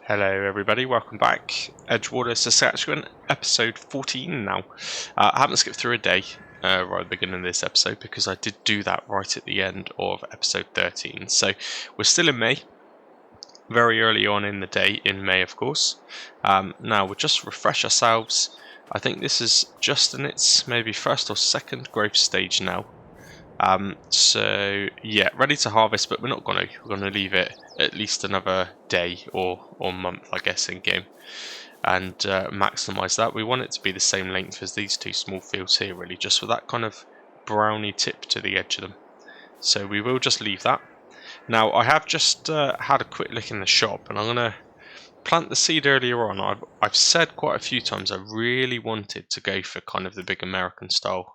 Hello everybody, welcome back. Edgewater, Saskatchewan, episode 14 now. I haven't skipped through a day right at the beginning of this episode because I did do that right at the end of episode 13. So we're still in May, very early on in the day in May of course. Now we'll just refresh ourselves. I think this is just in its maybe first or second growth stage now. So yeah, ready to harvest, but we're not gonna. We're gonna leave it at least another day or month, I guess, in game, and maximize that. We want it to be the same length as these two small fields here, really, just with that kind of browny tip to the edge of them. So we will just leave that. Now I have just had a quick look in the shop, and I'm gonna plant the seed earlier on. I've said quite a few times I really wanted to go for kind of the big American style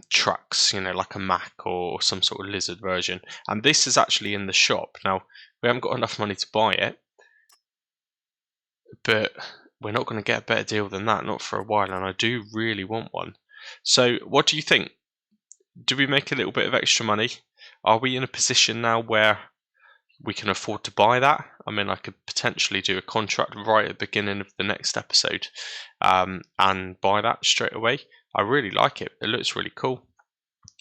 trucks, you know, like a Mack or some sort of lizard version, and this is actually in the shop. Now we haven't got enough money to buy it, but we're not going to get a better deal than that, not for a while, and I do really want one. So what do you think? Do we make a little bit of extra money? Are we in a position now where we can afford to buy that? I mean, I could potentially do a contract right at the beginning of the next episode and buy that straight away. I really like it. It looks really cool.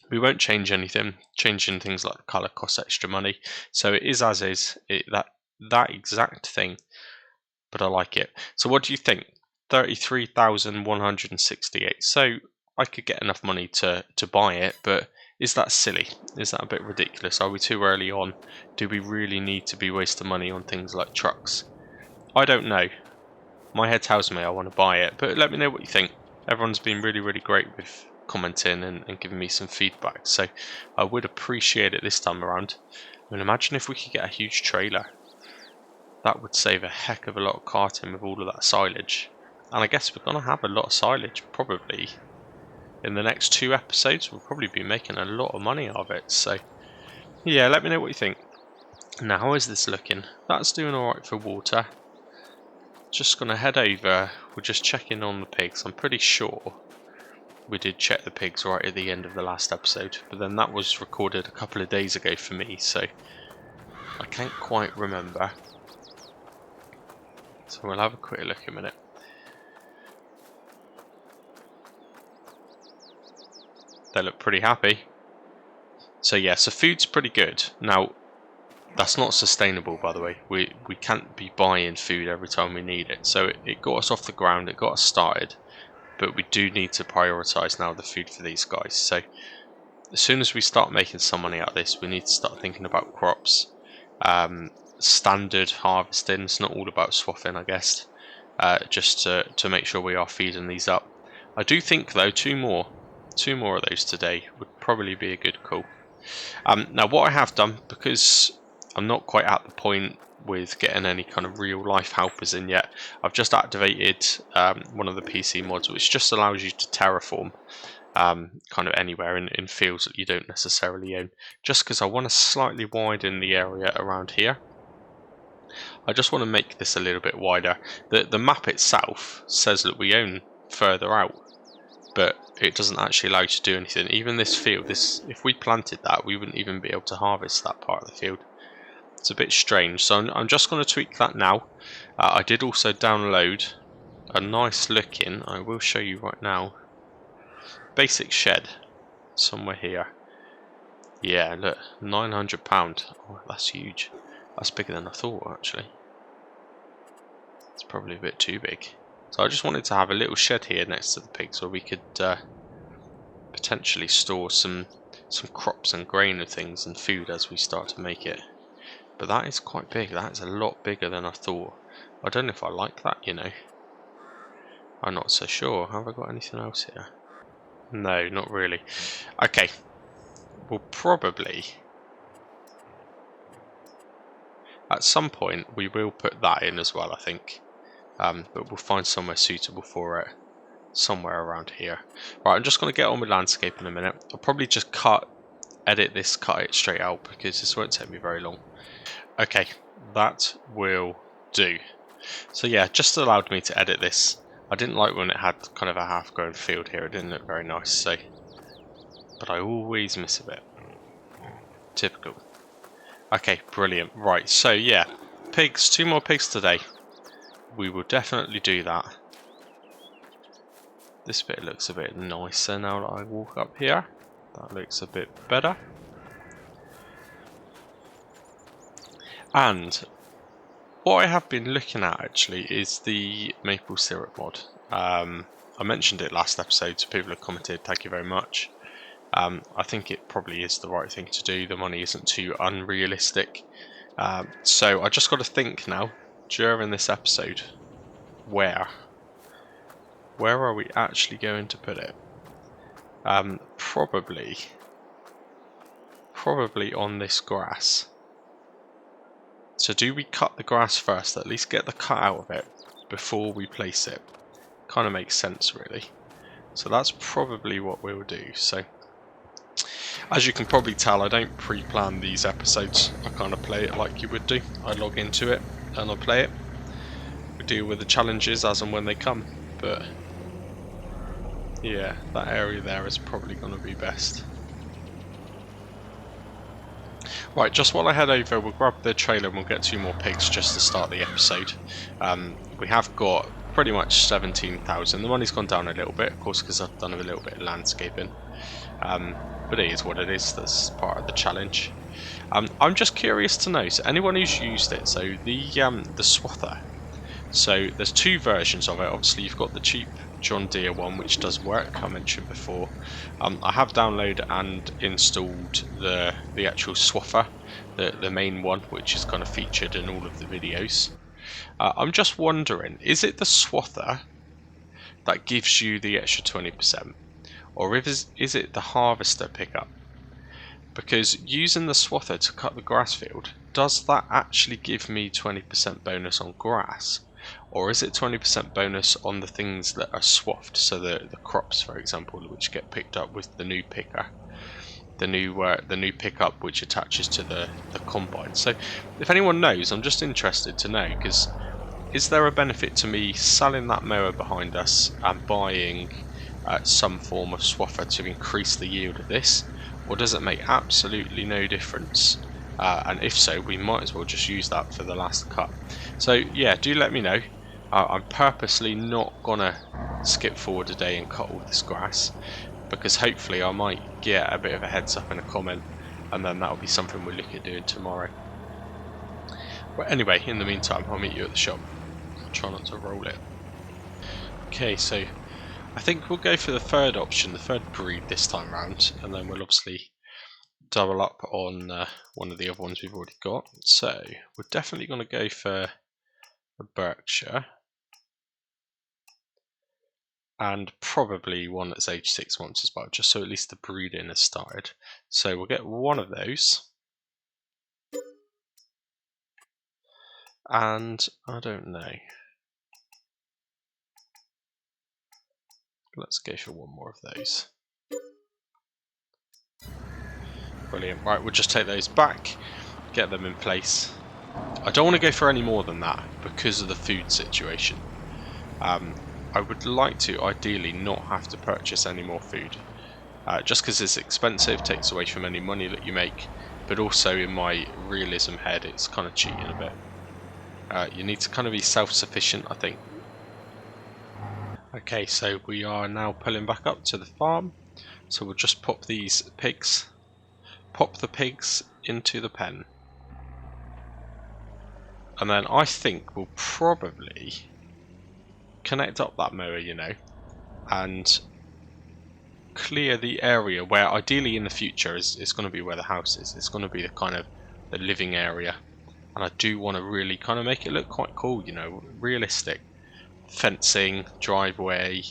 We won't change anything. Changing things like the colour costs extra money. So it is as is, that exact thing. But I like it. So what do you think? 33,168. So I could get enough money to buy it, but is that silly? Is that a bit ridiculous? Are we too early on? Do we really need to be wasting money on things like trucks? I don't know. My head tells me I want to buy it, but let me know what you think. Everyone's been really, really great with commenting and giving me some feedback, so I would appreciate it this time around. I mean, imagine if we could get a huge trailer. That would save a heck of a lot of carting with all of that silage. And I guess we're going to have a lot of silage probably in the next 2 episodes. We'll probably be making a lot of money of it, so yeah, let me know what you think. Now, how is this looking? That's doing alright for water. Just gonna head over, we're just checking on the pigs. I'm pretty sure we did check the pigs right at the end of the last episode, but then that was recorded a couple of days ago for me, so I can't quite remember. So we'll have a quick look in a minute. They look pretty happy. So yeah, so food's pretty good. Now, that's not sustainable, by the way. We can't be buying food every time we need it. So it got us off the ground, it got us started, but we do need to prioritise now the food for these guys. So as soon as we start making some money out of this, we need to start thinking about crops. Standard harvesting, it's not all about swathing, I guess. Just to make sure we are feeding these up. I do think though, two more of those today would probably be a good call. Now what I have done, because I'm not quite at the point with getting any kind of real life helpers in yet, I've just activated one of the PC mods, which just allows you to terraform kind of anywhere in fields that you don't necessarily own, just because I want to slightly widen the area around here. I just want to make this a little bit wider. The map itself says that we own further out, but it doesn't actually allow you to do anything. Even this field, if we planted that, we wouldn't even be able to harvest that part of the field. It's a bit strange, so I'm just going to tweak that now. I did also download a nice looking, I will show you right now, basic shed somewhere here. Yeah, look, £900. Oh, that's huge. That's bigger than I thought, actually. It's probably a bit too big. So I just wanted to have a little shed here next to the pigs where we could potentially store some crops and grain and things and food as we start to make it. But that is quite big. That is a lot bigger than I thought. I don't know if I like that, you know. I'm not so sure. Have I got anything else here? No, not really. Okay. We'll probably, at some point, we will put that in as well, I think. But we'll find somewhere suitable for it. Somewhere around here. Right, I'm just going to get on with landscape in a minute. I'll probably just edit this, cut it straight out, because this won't take me very long. Okay, that will do. So yeah, just allowed me to edit this. I didn't like when it had kind of a half-grown field here. It didn't look very nice, so. But I always miss a bit. Typical. Okay, brilliant. Right, so yeah, pigs, 2 more pigs today. We will definitely do that. This bit looks a bit nicer now that I walk up here. That looks a bit better. And what I have been looking at actually is the maple syrup mod. I mentioned it last episode, so people have commented, thank you very much. I think it probably is the right thing to do. The money isn't too unrealistic. So I just got to think now, during this episode, where are we actually going to put it? Probably on this grass. So do we cut the grass first, at least get the cut out of it before we place it? Kind of makes sense really. So that's probably what we'll do. So as you can probably tell, I don't pre-plan these episodes. I kind of play it like you would do. I log into it and I play it. We deal with the challenges as and when they come. But yeah, that area there is probably going to be best. Right, just while I head over, we'll grab the trailer and we'll get 2 more pigs just to start the episode. We have got pretty much 17,000. The money's gone down a little bit, of course, because I've done a little bit of landscaping. But it is what it is. That's part of the challenge. I'm just curious to know, so anyone who's used it, so the Swather. So there's 2 versions of it. Obviously, you've got the cheap John Deere one, which does work, I mentioned before. I have downloaded and installed the actual Swather, the main one, which is kind of featured in all of the videos. I'm just wondering, is it the Swather that gives you the extra 20%? Or is it the harvester pickup? Because using the Swather to cut the grass field, does that actually give me 20% bonus on grass? Or is it 20% bonus on the things that are swapped, so the crops, for example, which get picked up with the new picker, the new pickup which attaches to the combine? So if anyone knows, I'm just interested to know, because is there a benefit to me selling that mower behind us and buying some form of swather to increase the yield of this, or does it make absolutely no difference? And if so, we might as well just use that for the last cut. So yeah, do let me know. I'm purposely not gonna skip forward a day and cut all this grass, because hopefully I might get a bit of a heads up in a comment, and then that'll be something we'll look at doing tomorrow. But anyway, in the meantime, I'll meet you at the shop. I'll try not to roll it. Okay, so I think we'll go for the third option, the third breed this time round, and then we'll obviously double up on one of the other ones we've already got. So we're definitely going to go for a Berkshire, and probably one that's aged 6 months as well, just so at least the breeding has started. So we'll get one of those, and I don't know, let's go for one more of those. Brilliant. Right, we'll just take those back, get them in place. I don't want to go for any more than that because of the food situation. I would like to ideally not have to purchase any more food, just because it's expensive, takes away from any money that you make, but also in my realism head it's kind of cheating a bit. You need to kind of be self-sufficient, I think. Okay, so we are now pulling back up to the farm, so we'll just pop the pigs into the pen, and then I think we'll probably connect up that mower, you know, and clear the area where ideally in the future is going to be where the house is. It's going to be the kind of the living area, and I do want to really kind of make it look quite cool, you know, realistic. Fencing, driveway.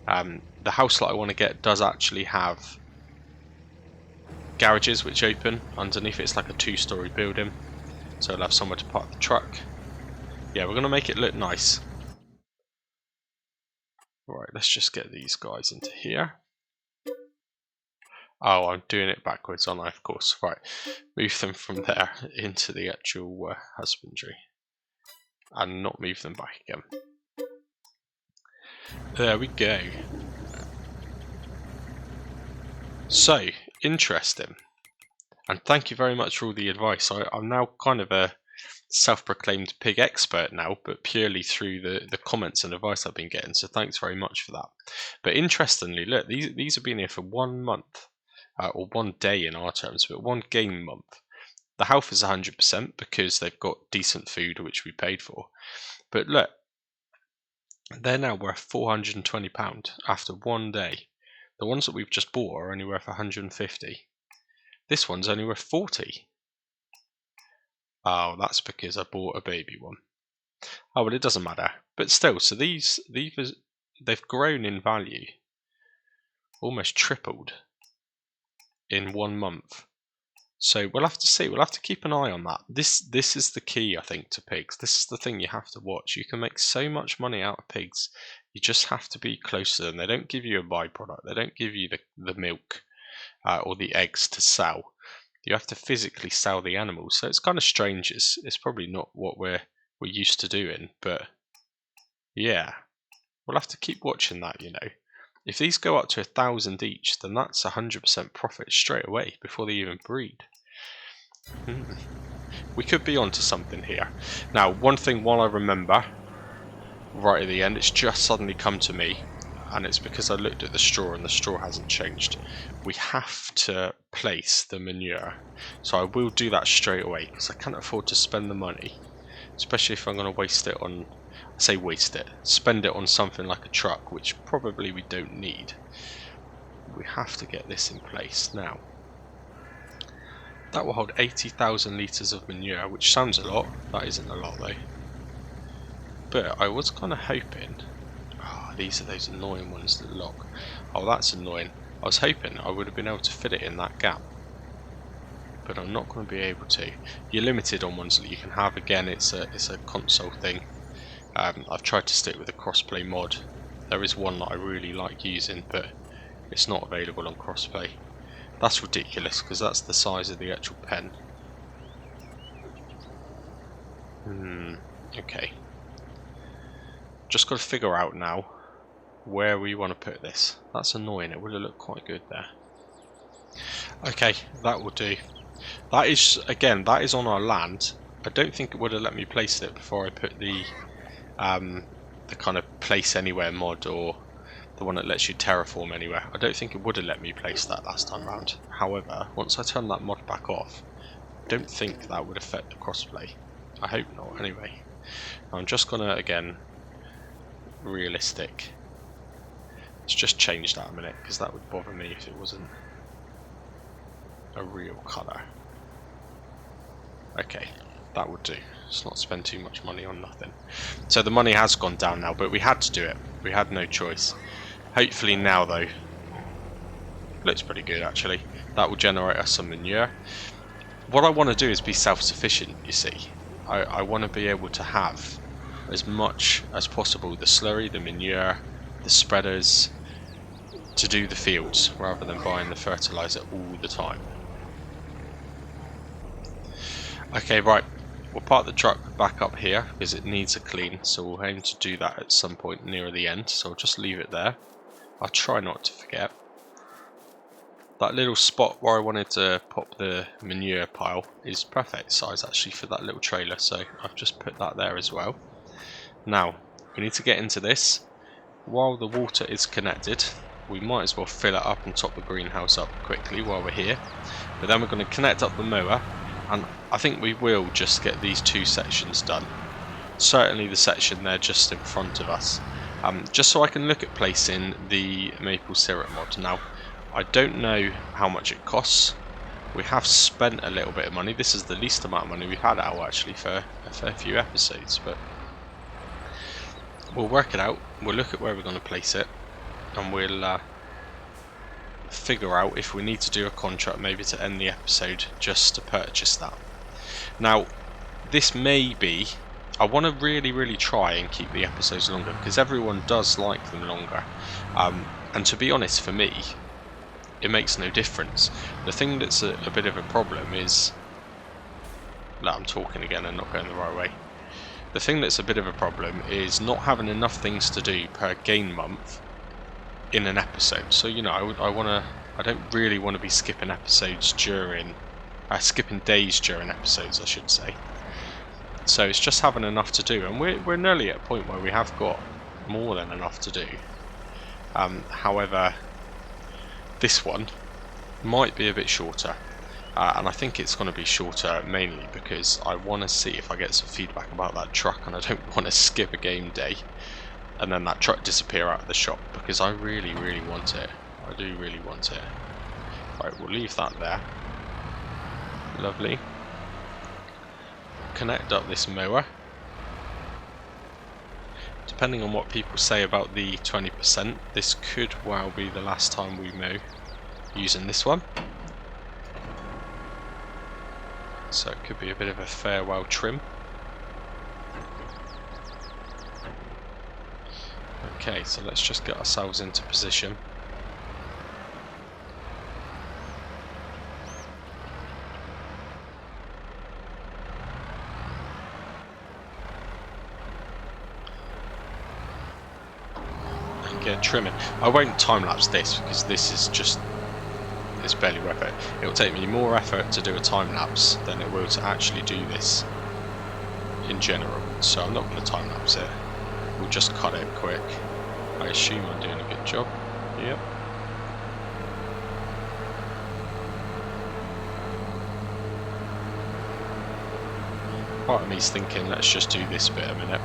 The house that I want to get does actually have garages which open underneath. It's like a 2-story building, so I'll have somewhere to park the truck. Yeah, we're going to make it look nice. Right, let's just get these guys into here. Oh, I'm doing it backwards, aren't I? Of course. Right, move them from there into the actual husbandry, and not move them back again. There we go. So, interesting. And thank you very much for all the advice. I'm now kind of self-proclaimed pig expert now, but purely through the comments and advice I've been getting. So thanks very much for that. But interestingly, look, these have been here for 1 month, or 1 day in our terms, but 1 game month. The health is 100% because they've got decent food, which we paid for. But look, they're now worth £420 after 1 day. The ones that we've just bought are only worth 150. This one's only worth 40. Oh, that's because I bought a baby one. Oh, well, it doesn't matter. But still, so they've grown in value. Almost tripled in 1 month. So we'll have to see. We'll have to keep an eye on that. This is the key, I think, to pigs. This is the thing you have to watch. You can make so much money out of pigs. You just have to be close to them. They don't give you a byproduct. They don't give you the milk or the eggs to sell. You have to physically sell the animals. So it's kind of strange. It's probably not what we're used to doing. But yeah, we'll have to keep watching that, you know. If these go up to 1,000 each, then that's 100% profit straight away before they even breed. We could be onto something here. Now, one thing while I remember, right at the end, it's just suddenly come to me, and it's because I looked at the straw and the straw hasn't changed. We have to place the manure. So I will do that straight away because I can't afford to spend the money, especially if I'm going to waste it on... spend it on something like a truck, which probably we don't need. We have to get this in place now. That will hold 80,000 litres of manure, which sounds a lot. That isn't a lot though. But I was kind of hoping... Oh, these are those annoying ones that lock. Oh, that's annoying. I was hoping I would have been able to fit it in that gap, but I'm not going to be able to. You're limited on ones that you can have. Again, it's a console thing. I've tried to stick with the Crossplay mod. There is one that I really like using, but it's not available on Crossplay. That's ridiculous because that's the size of the actual pen. Okay. Just got to figure out now where we want to put this. That's annoying. It would have looked quite good there. Okay, that will do. That is, again, that is on our land. I don't think it would have let me place it before I put the kind of place anywhere mod, or the one that lets you terraform anywhere. I don't think it would have let me place that last time round. However, once I turn that mod back off, I don't think that would affect the crossplay. I hope not anyway. I'm just gonna, again, realistic. Let's just change that a minute because that would bother me if it wasn't a real colour. Okay, that would do. Let's not spend too much money on nothing. So the money has gone down now, but we had to do it. We had no choice. Hopefully now though, looks pretty good actually. That will generate us some manure. What I want to do is be self-sufficient, you see. I want to be able to have as much as possible, the slurry, the manure, the spreaders, to do the fields rather than buying the fertilizer all the time. Okay, right, we'll park the truck back up here because it needs a clean, so we'll aim to do that at some point near the end, so I'll just leave it there. I'll try not to forget. That little spot where I wanted to pop the manure pile is perfect size actually for that little trailer, so I've just put that there as well. Now, we need to get into this. While the water is connected, we might as well fill it up and top the greenhouse up quickly while we're here. But then we're going to connect up the mower, and I think we will just get these two sections done. Certainly the section there just in front of us. Just so I can look at placing the maple syrup mod. Now, I don't know how much it costs. We have spent a little bit of money. This is the least amount of money we've had out actually for a fair few episodes, but we'll work it out. We'll look at where we're going to place it, and we'll figure out if we need to do a contract maybe to end the episode just to purchase that. Now, this may be... I want to really try and keep the episodes longer because everyone does like them longer. And to be honest, for me, it makes no difference. The thing that's a bit of a problem is... I'm talking again and not going the right way. The thing that's a bit of a problem is not having enough things to do per game month in an episode. So, you know, I don't really want to be skipping episodes during... skipping days during episodes, I should say. So it's just having enough to do, and we're nearly at a point where we have got more than enough to do. However, this one might be a bit shorter, and I think it's going to be shorter mainly because I want to see if I get some feedback about that truck, and I don't want to skip a game day and then that truck disappear out of the shop, because I really want it. I do really want it. Right, we'll leave that there. Lovely. Connect up this mower. Depending on what people say about the 20%, this could well be the last time we mow using this one. So it could be a bit of a farewell trim. Okay, so let's just get ourselves into position. And get trimming. I won't time-lapse this because this is just, it's barely worth it. It will take me more effort to do a time-lapse than it will to actually do this in general. So I'm not going to time-lapse it. We'll just cut it quick. I assume I'm doing a good job. Yep. Part of me's thinking, let's just do this bit a minute.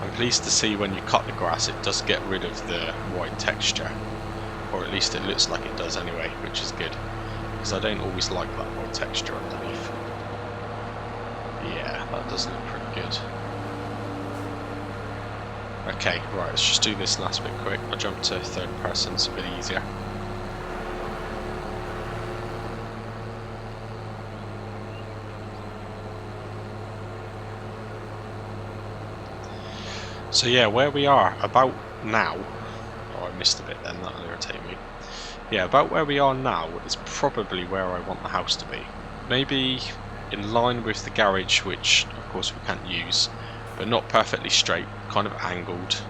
I'm pleased to see when you cut the grass it does get rid of the white texture. Or at least it looks like it does anyway, which is good. Because I don't always like that white texture underneath. Yeah, that does look pretty good. Okay, right, let's just do this last bit quick. I'll jump to third person, it's a bit easier. So yeah, where we are about now, oh I missed a bit then, that'll irritate me. Yeah, about where we are now is probably where I want the house to be. Maybe in line with the garage, which of course we can't use, but not perfectly straight, kind of angled.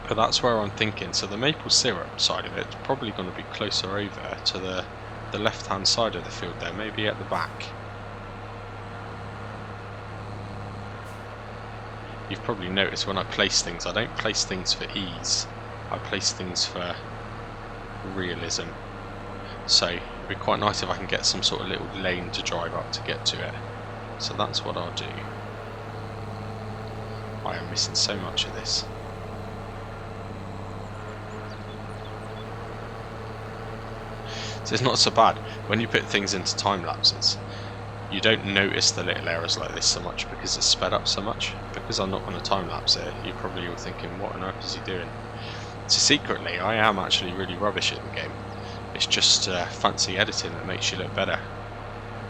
But that's where I'm thinking. So the maple syrup side of it is probably going to be closer over to the left hand side of the field there, maybe at the back. You've probably noticed when I place things, I don't place things for ease, I place things for realism. So it'd be quite nice if I can get some sort of little lane to drive up to get to it. So that's what I'll do. I am missing so much of this. So it's not so bad when you put things into time lapses. You don't notice the little errors like this so much because it's sped up so much. Because I'm not going to time lapse it, you're probably all thinking, what on earth is he doing? So secretly, I am actually really rubbish at the game. It's just fancy editing that makes you look better.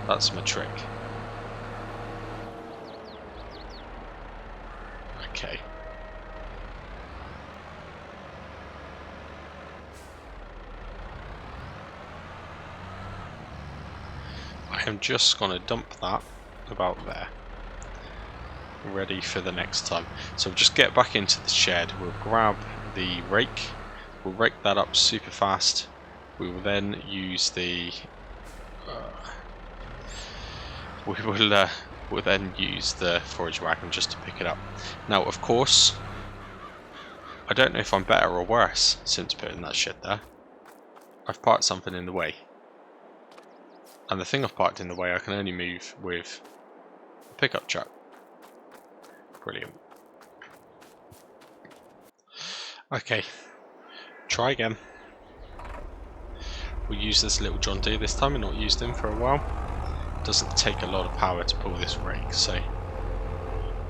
That's my trick. Okay. I am just going to dump that about there. Ready for the next time. So we'll just get back into the shed, we'll grab the rake, we'll rake that up super fast, we will then use the we'll then use the forage wagon just to pick it up. Now of course I don't know if I'm better or worse since putting that shed there. I've parked something in the way, and the thing I've parked in the way I can only move with a pickup truck. Brilliant. Okay, try again. We'll use this little John Deere this time, and not used him for a while. Doesn't take a lot of power to pull this rake, so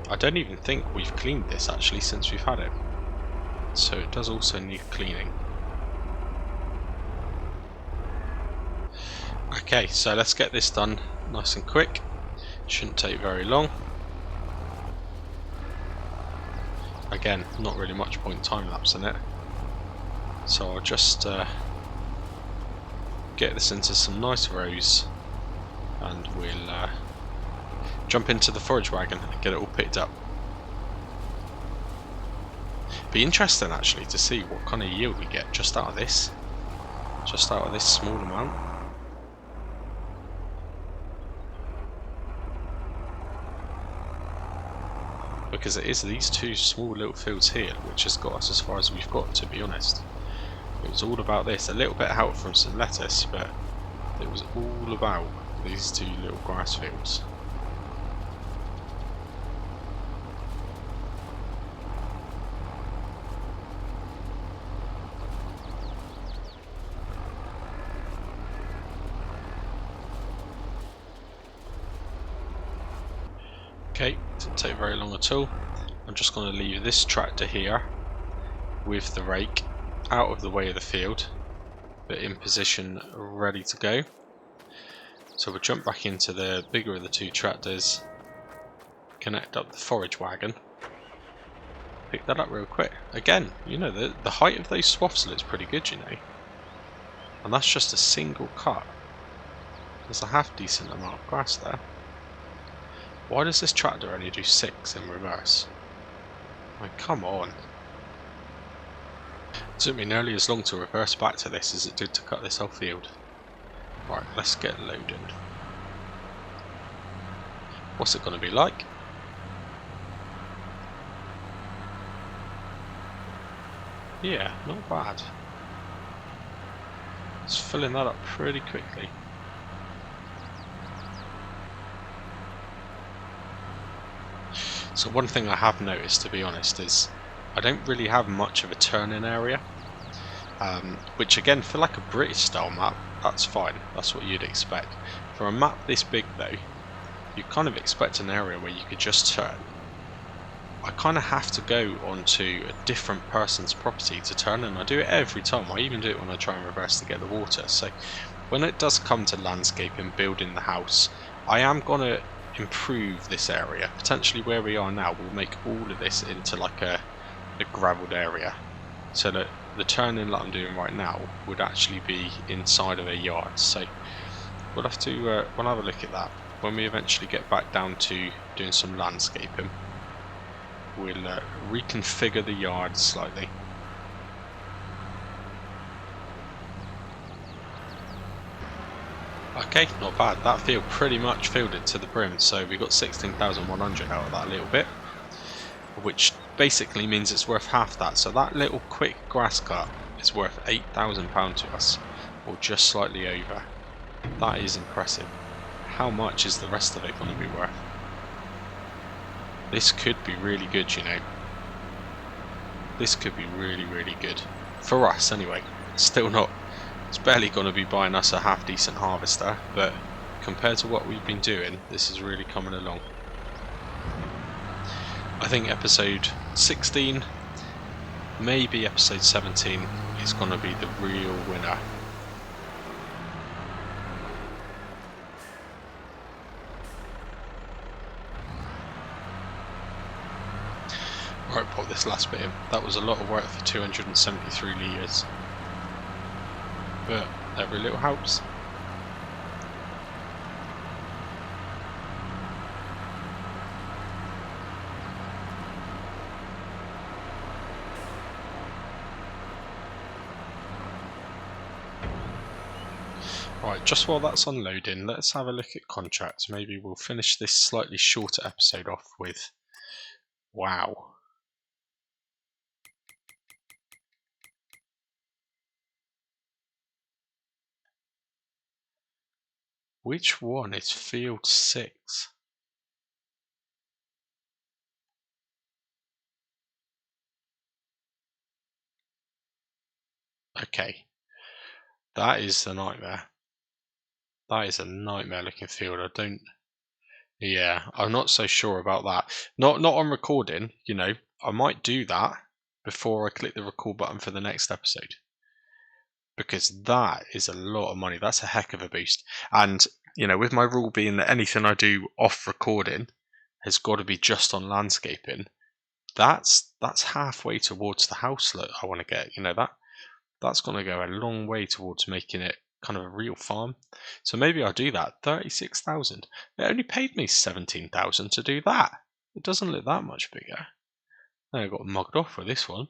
I don't even think we've cleaned this actually since we've had it. So it does also need cleaning. Okay, so let's get this done nice and quick. Shouldn't take very long. Again, not really much point time-lapsing it. So I'll just get this into some nice rows, and we'll jump into the forage wagon and get it all picked up. Be interesting actually to see what kind of yield we get just out of this. just out of this small amount. Because it is these two small little fields here which has got us as far as we've got, to be honest. It was all about this. A little bit of help from some lettuce, but it was all about these two little grass fields. Okay, didn't take very long at all. I'm just going to leave this tractor here with the rake out of the way of the field, but in position ready to go. So we'll jump back into the bigger of the two tractors, connect up the forage wagon, pick that up real quick. Again, you know, the height of those swaths looks pretty good, you know. And that's just a single cut. There's a half decent amount of grass there. Why does this tractor only do 6 in reverse? Like, come on. It took me nearly as long to reverse back to this as it did to cut this whole field. Right, let's get loaded. What's it going to be like? Yeah, not bad. It's filling that up pretty quickly. So one thing I have noticed, to be honest, is I don't really have much of a turn-in area. Which again, for like a British style map, that's fine. That's what you'd expect. For a map this big though, you kind of expect an area where you could just turn. I kind of have to go onto a different person's property to turn, and I do it every time. I even do it when I try and reverse to get the water. So when it does come to landscape and building the house, I am going to improve this area. Potentially where we are now, we'll make all of this into like a gravelled area, so that the turn-in that I'm doing right now would actually be inside of a yard. So we'll have to we'll have a look at that when we eventually get back down to doing some landscaping. We'll reconfigure the yard slightly. Okay, not bad. That field pretty much filled it to the brim, so we got 16,100 out of that little bit, which basically means it's worth half that. So that little quick grass cut is worth £8,000 to us, or just slightly over. That is impressive. How much is the rest of it going to be worth? This could be really good, you know. This could be really, really good. For us, anyway. Still not. It's barely going to be buying us a half decent harvester, but compared to what we've been doing, this is really coming along. I think episode 16, maybe episode 17, is going to be the real winner. Right, put this last bit in. That was a lot of work for 273 litres. But every little helps. Right, just while that's unloading, let's have a look at contracts. Maybe we'll finish this slightly shorter episode off with... Wow. Which one is field 6? Okay. That is a nightmare. That is a nightmare looking field. I don't... Yeah, I'm not so sure about that. Not on recording, you know. I might do that before I click the record button for the next episode. Because that is a lot of money. That's a heck of a boost. And, you know, with my rule being that anything I do off recording has got to be just on landscaping, that's halfway towards the house that I want to get. You know, that's going to go a long way towards making it kind of a real farm. So maybe I'll do that. 36,000. It only paid me 17,000 to do that. It doesn't look that much bigger. I got mugged off with this one.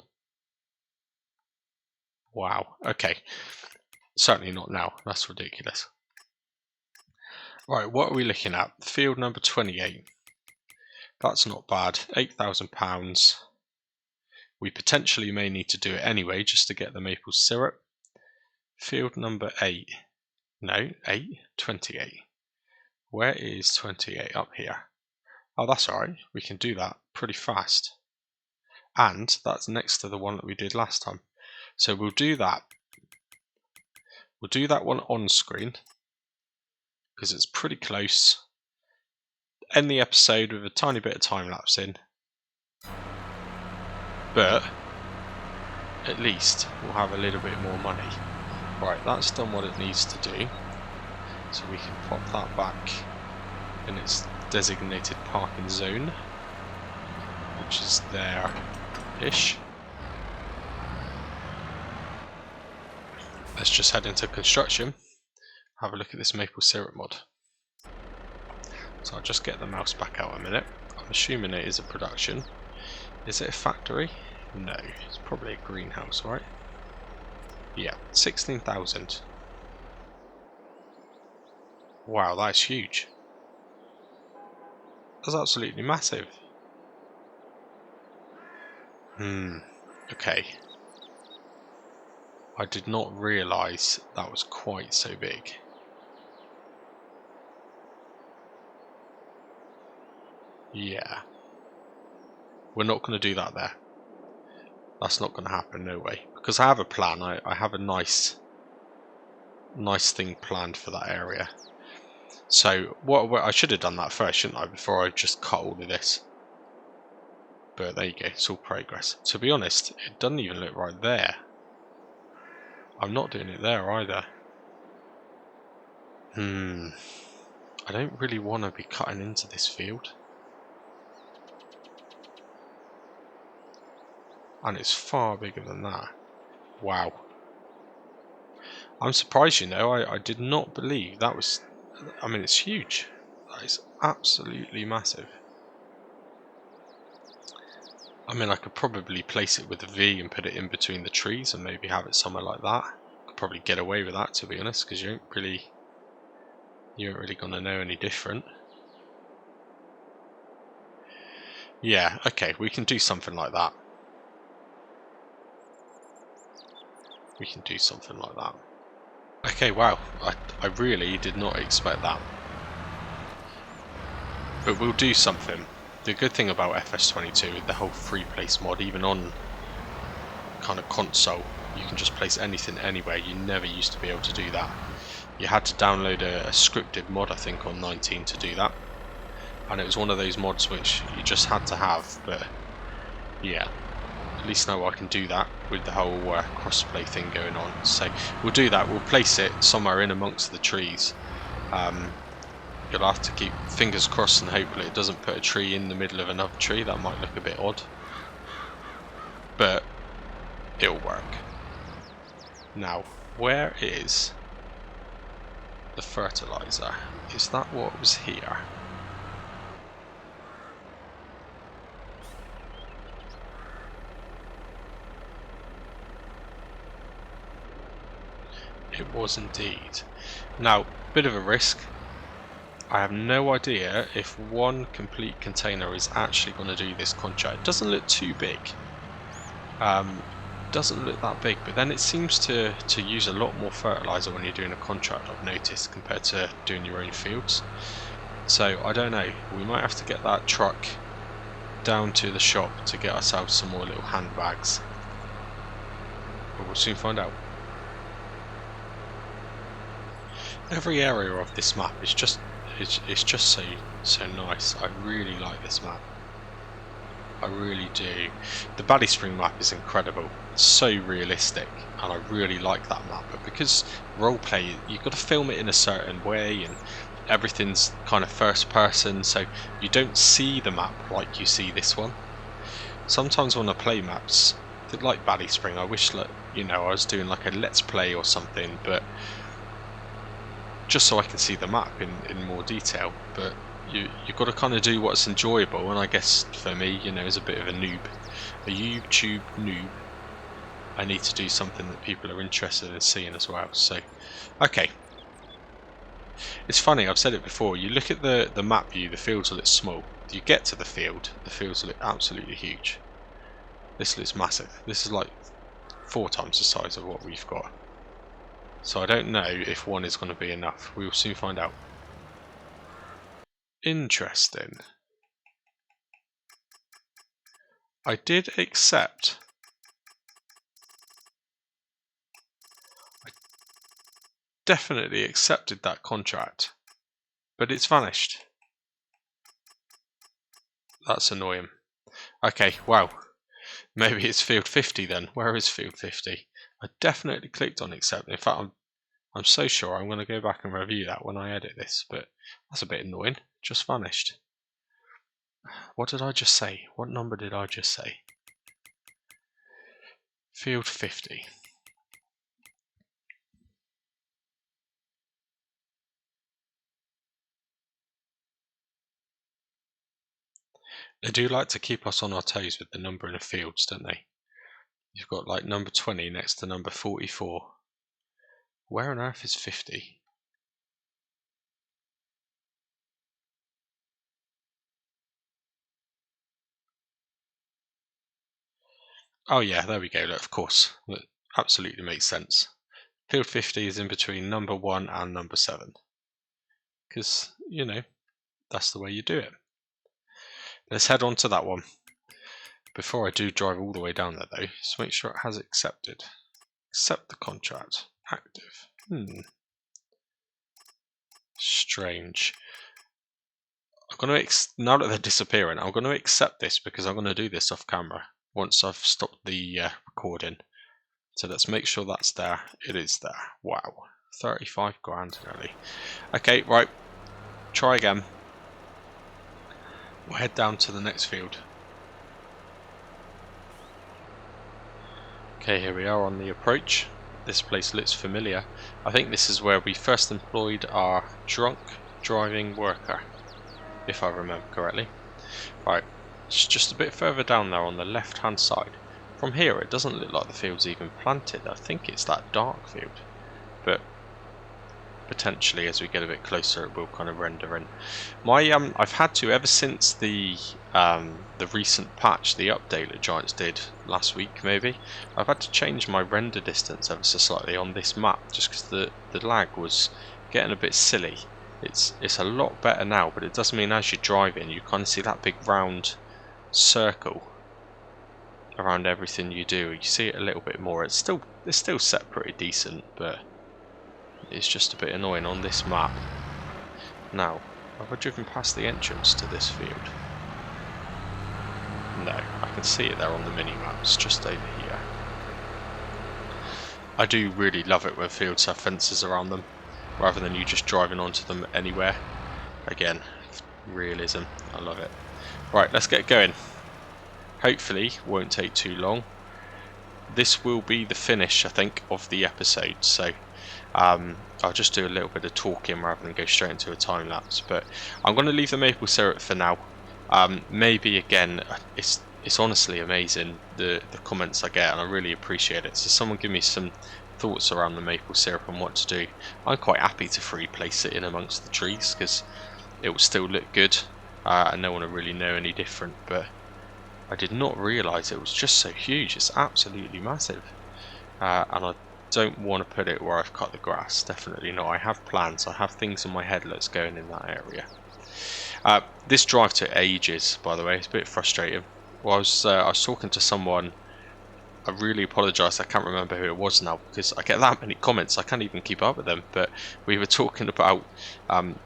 Wow. Okay. Certainly not now, that's ridiculous. Right, what are we looking at? Field number 28. That's not bad, £8,000. We potentially may need to do it anyway just to get the maple syrup. Field number 8. No, 8? 28. Where is 28? Up here. Oh, that's alright. We can do that pretty fast. And that's next to the one that we did last time. So we'll do that. We'll do that one on screen because it's pretty close. End the episode with a tiny bit of time lapse in. But at least we'll have a little bit more money. Right, that's done what it needs to do. So we can pop that back in its designated parking zone, which is there-ish. Let's just head into construction, have a look at this maple syrup mod. So I'll just get the mouse back out a minute. I'm assuming it is a production. Is it a factory? No, it's probably a greenhouse, right? Yeah, 16,000. Wow, that's huge. That's absolutely massive. Okay. I did not realise that was quite so big. Yeah. We're not going to do that there. That's not going to happen, no way. Because I have a plan. I have a nice thing planned for that area. So what I should have done that first, shouldn't I, before I just cut all of this. But there you go, it's all progress. To be honest, it doesn't even look right there. I'm not doing it there either. I don't really want to be cutting into this field. And it's far bigger than that. Wow. I'm surprised, you know, I did not believe that was... I mean, it's huge. That is absolutely massive. I mean, I could probably place it with a V and put it in between the trees and maybe have it somewhere like that. Could probably get away with that, to be honest, because you ain't really gonna know any different. Yeah, okay, we can do something like that. We can do something like that. Okay, wow, I really did not expect that. But we'll do something. The good thing about FS22 is the whole free place mod, even on kind of console, you can just place anything anywhere. You never used to be able to do that. You had to download a scripted mod, I think, on 19 to do that. And it was one of those mods which you just had to have, but yeah. At least now I can do that with the whole crossplay thing going on. So we'll do that. We'll place it somewhere in amongst the trees. You'll have to keep fingers crossed and hopefully it doesn't put a tree in the middle of another tree. That might look a bit odd, but it'll work. Now, where is the fertilizer? Is that what was here? It was indeed. Now, bit of a risk. I have no idea if one complete container is actually going to do this contract. It doesn't look too big. Doesn't look that big, but then it seems to use a lot more fertilizer when you're doing a contract, I've noticed, compared to doing your own fields. So I don't know. We might have to get that truck down to the shop to get ourselves some more little handbags. But we'll soon find out. Every area of this map is just so nice. I really like this map. I really do. The Bally Spring map is incredible. It's so realistic, and I really like that map. But because roleplay, you've got to film it in a certain way, and everything's kind of first person, so you don't see the map like you see this one. Sometimes when I play maps, like Bally Spring, I wish that, you know, I was doing like a let's play or something, but just so I can see the map in more detail. But you've got to kind of do what's enjoyable, and I guess for me, you know, as a bit of a noob, a YouTube noob, I need to do something that people are interested in seeing as well. So, okay. It's funny, I've said it before, you look at the map view, the fields look small. You get to the fields look absolutely huge. This looks massive. This is like 4 times the size of what we've got. So I don't know if 1 is going to be enough. We will soon find out. Interesting. I did accept. I definitely accepted that contract, but it's vanished. That's annoying. Okay, wow. Maybe it's field 50 then. Where is field 50? I definitely clicked on accept. In fact, I'm so sure I'm going to go back and review that when I edit this, but that's a bit annoying. Just vanished. What did I just say? What number did I just say? Field 50. They do like to keep us on our toes with the numbering of fields, don't they? You've got like number 20 next to number 44. Where on earth is 50? Oh yeah, there we go, look, of course. That absolutely makes sense. Field 50 is in between number 1 and number 7. Because, you know, that's the way you do it. Let's head on to that one. Before I do drive all the way down there though, just make sure it has accepted. Accept the contract. Active. Strange. I'm going to, now that they're disappearing, I'm going to accept this because I'm going to do this off camera once I've stopped the recording. So let's make sure that's there. It is there. Wow. 35 grand nearly. Okay, right. Try again. We'll head down to the next field. Okay, here we are on the approach. This place looks familiar. I think this is where we first employed our drunk driving worker, if I remember correctly. Right, it's just a bit further down there on the left hand side. From here it doesn't look like the field's even planted. I think it's that dark field, but potentially as we get a bit closer it will kind of render in. I've had to, ever since the recent patch, the update that Giants did last week maybe, I've had to change my render distance ever so slightly on this map just because the lag was getting a bit silly. It's a lot better now, but it does mean as you're driving you kind of see that big round circle around everything you do. You see it a little bit more. It's still set pretty decent, but it's just a bit annoying on this map. Now, have I driven past the entrance to this field? No, I can see it there on the mini-map. It's just over here. I do really love it when fields have fences around them, rather than you just driving onto them anywhere. Again, realism. I love it. Right, let's get going. Hopefully, won't take too long. This will be the finish, I think, of the episode. So, I'll just do a little bit of talking rather than go straight into a time lapse. But I'm going to leave the maple syrup for now. Maybe again, it's honestly amazing the comments I get, and I really appreciate it. So someone give me some thoughts around the maple syrup and what to do. I'm quite happy to free place it in amongst the trees because it will still look good, and no one will really know any different. But I did not realise it was just so huge. It's absolutely massive, and I don't want to put it where I've cut the grass. Definitely not. I have plans. I have things in my head that's going in that area. This drive took ages, by the way. It's a bit frustrating. Well, I was talking to someone. I really apologise, I can't remember who it was now because I get that many comments I can't even keep up with them. But we were talking about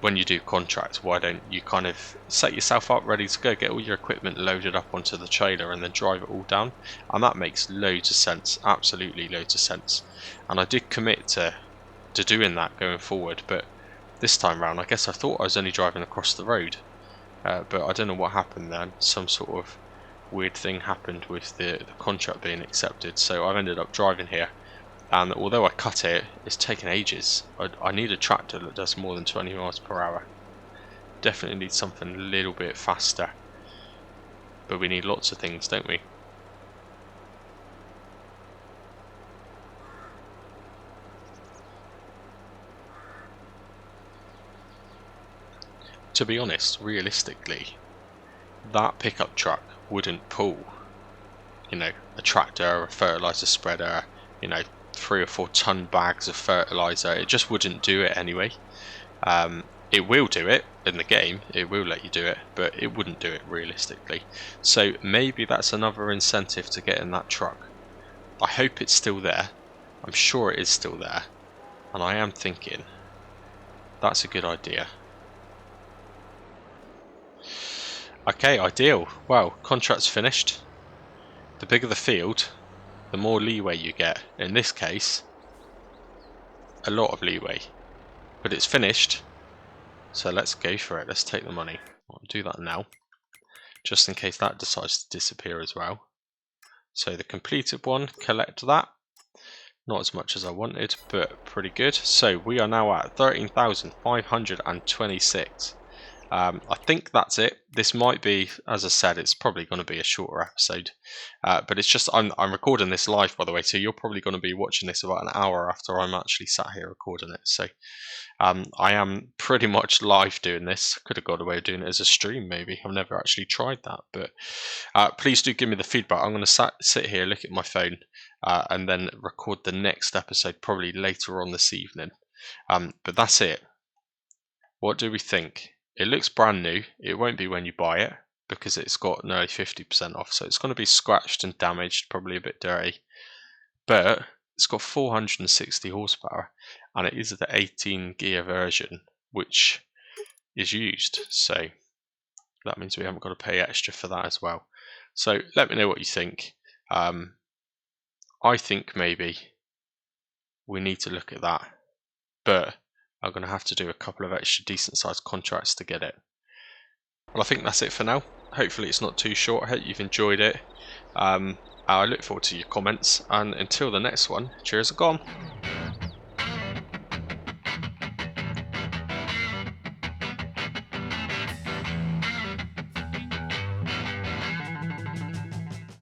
when you do contracts, why don't you kind of set yourself up ready to go, get all your equipment loaded up onto the trailer and then drive it all down. And that makes loads of sense, absolutely loads of sense. And I did commit to doing that going forward, but this time round I guess I thought I was only driving across the road, but I don't know what happened then. Some sort of weird thing happened with the contract being accepted, so I've ended up driving here, and although I cut it, it's taken ages. I need a tractor that does more than 20 miles per hour. Definitely need something a little bit faster, but we need lots of things, don't we? to be honest, realistically, that pickup truck wouldn't pull, you know, a tractor, a fertilizer spreader, you know, 3 or 4 ton bags of fertilizer. It just wouldn't do it anyway. It will do it in the game, it will let you do it, but it wouldn't do it realistically. So maybe that's another incentive to get in that truck. I hope it's still there. I'm sure it is still there, and I am thinking that's a good idea. Okay, ideal. Well, contract's finished. The bigger the field, the more leeway you get. In this case, a lot of leeway. But it's finished, so let's go for it. Let's take the money. I'll do that now, just in case that decides to disappear as well. So the completed one, collect that. Not as much as I wanted, but pretty good. So we are now at 13,526. I think that's it. This might be, as I said, it's probably going to be a shorter episode, but it's just I'm recording this live, by the way, so you're probably going to be watching this about an hour after I'm actually sat here recording it. So I am pretty much live doing this. Could have got away with doing it as a stream, maybe. I've never actually tried that, but please do give me the feedback. I'm going to sit here, look at my phone, and then record the next episode probably later on this evening. But that's it. What do we think? It looks brand new. It won't be when you buy it because it's got nearly 50% off. So it's going to be scratched and damaged, probably a bit dirty. But it's got 460 horsepower and it is the 18 gear version, which is used. So that means we haven't got to pay extra for that as well. So let me know what you think. I think maybe we need to look at that. But I'm going to have to do a couple of extra decent sized contracts to get it. Well, I think that's it for now. Hopefully it's not too short. I hope you've enjoyed it. I look forward to your comments, and until the next one, cheers are gone.